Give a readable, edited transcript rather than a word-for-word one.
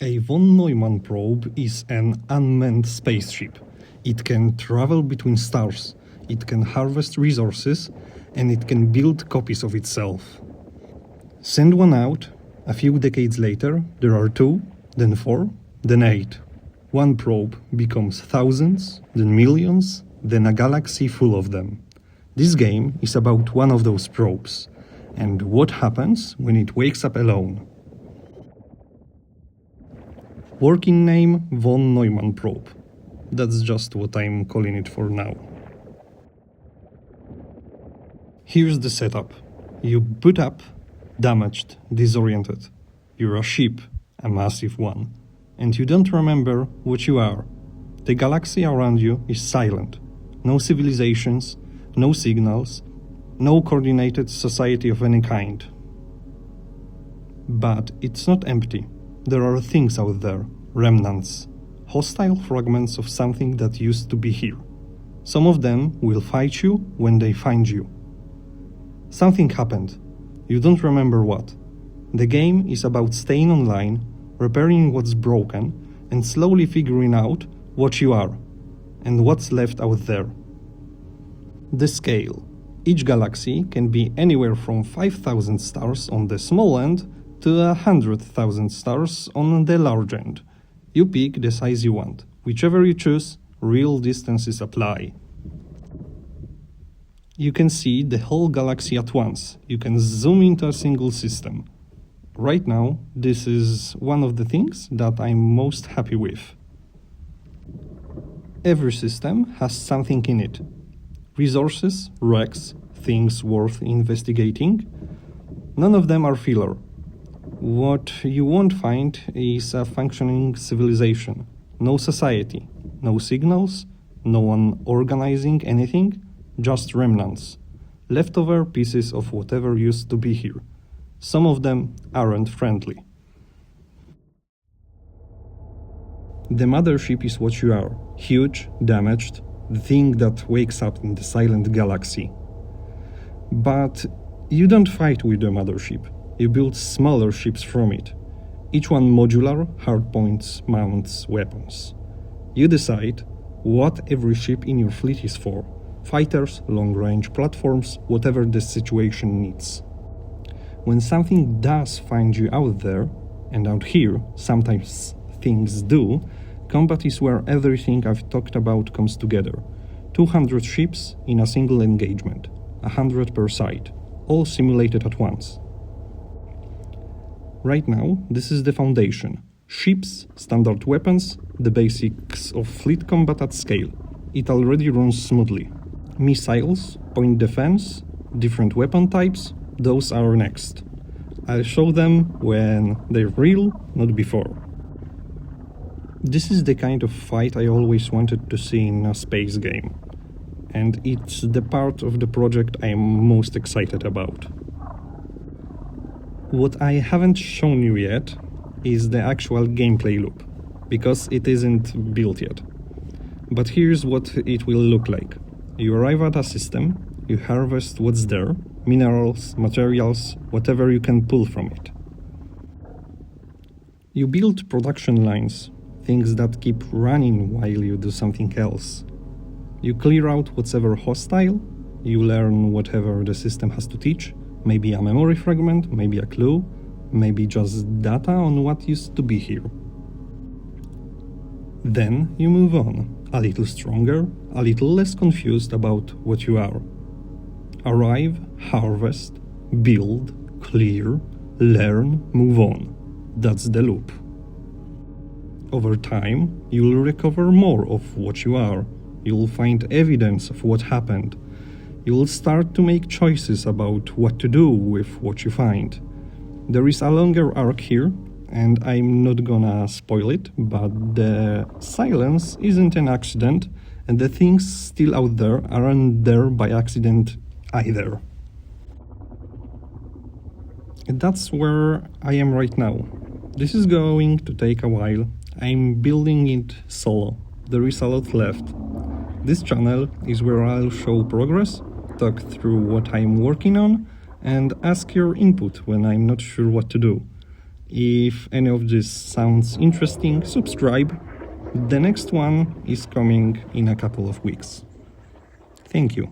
A von Neumann probe is an unmanned spaceship. It can travel between stars, it can harvest resources, and it can build copies of itself. Send one out, a few decades later, there are 2, then 4, then 8. One probe becomes thousands, then millions, then a galaxy full of them. This game is about one of those probes, and what happens when it wakes up alone. Working name von Neumann probe. That's just what I'm calling it for now. Here's the setup. You boot up, damaged, disoriented. You're a ship, a massive one, and you don't remember what you are. The galaxy around you is silent. No civilizations, no signals, no coordinated society of any kind. But it's not empty. There are things out there, remnants, hostile fragments of something that used to be here. Some of them will fight you when they find you. Something happened. You don't remember what. The game is about staying online, repairing what's broken, and slowly figuring out what you are, and what's left out there. The scale. Each galaxy can be anywhere from 5,000 stars on the small end to 100,000 stars on the large end. You pick the size you want. Whichever you choose, real distances apply. You can see the whole galaxy at once. You can zoom into a single system. Right now, this is one of the things that I'm most happy with. Every system has something in it. Resources, wrecks, things worth investigating. None of them are filler. What you won't find is a functioning civilization. No society, no signals, no one organizing anything, just remnants. Leftover pieces of whatever used to be here. Some of them aren't friendly. The Mothership is what you are. Huge, damaged, the thing that wakes up in the silent galaxy. But you don't fight with the Mothership. You build smaller ships from it. Each one modular, hardpoints, mounts, weapons. You decide what every ship in your fleet is for. Fighters, long-range platforms, whatever the situation needs. When something does find you out there, and out here, sometimes things do, combat is where everything I've talked about comes together. 200 ships in a single engagement, 100 per side, all simulated at once. Right now, this is the foundation. Ships, standard weapons, the basics of fleet combat at scale. It already runs smoothly. Missiles, point defense, different weapon types, those are next. I'll show them when they're real, not before. This is the kind of fight I always wanted to see in a space game, and it's the part of the project I'm most excited about. What I haven't shown you yet is the actual gameplay loop, because it isn't built yet. But here's what it will look like. You arrive at a system, you harvest what's there, minerals, materials, whatever you can pull from it. You build production lines, things that keep running while you do something else. You clear out what's ever hostile, you learn whatever the system has to teach, maybe a memory fragment, maybe a clue, maybe just data on what used to be here. Then you move on, a little stronger, a little less confused about what you are. Arrive, harvest, build, clear, learn, move on. That's the loop. Over time, you'll recover more of what you are. You'll find evidence of what happened. You'll start to make choices about what to do with what you find. There is a longer arc here, and I'm not gonna spoil it, but the silence isn't an accident, and the things still out there aren't there by accident either. And that's where I am right now. This is going to take a while. I'm building it solo. There is a lot left. This channel is where I'll show progress, talk through what I'm working on, and ask your input when I'm not sure what to do. If any of this sounds interesting, subscribe. The next one is coming in a couple of weeks. Thank you.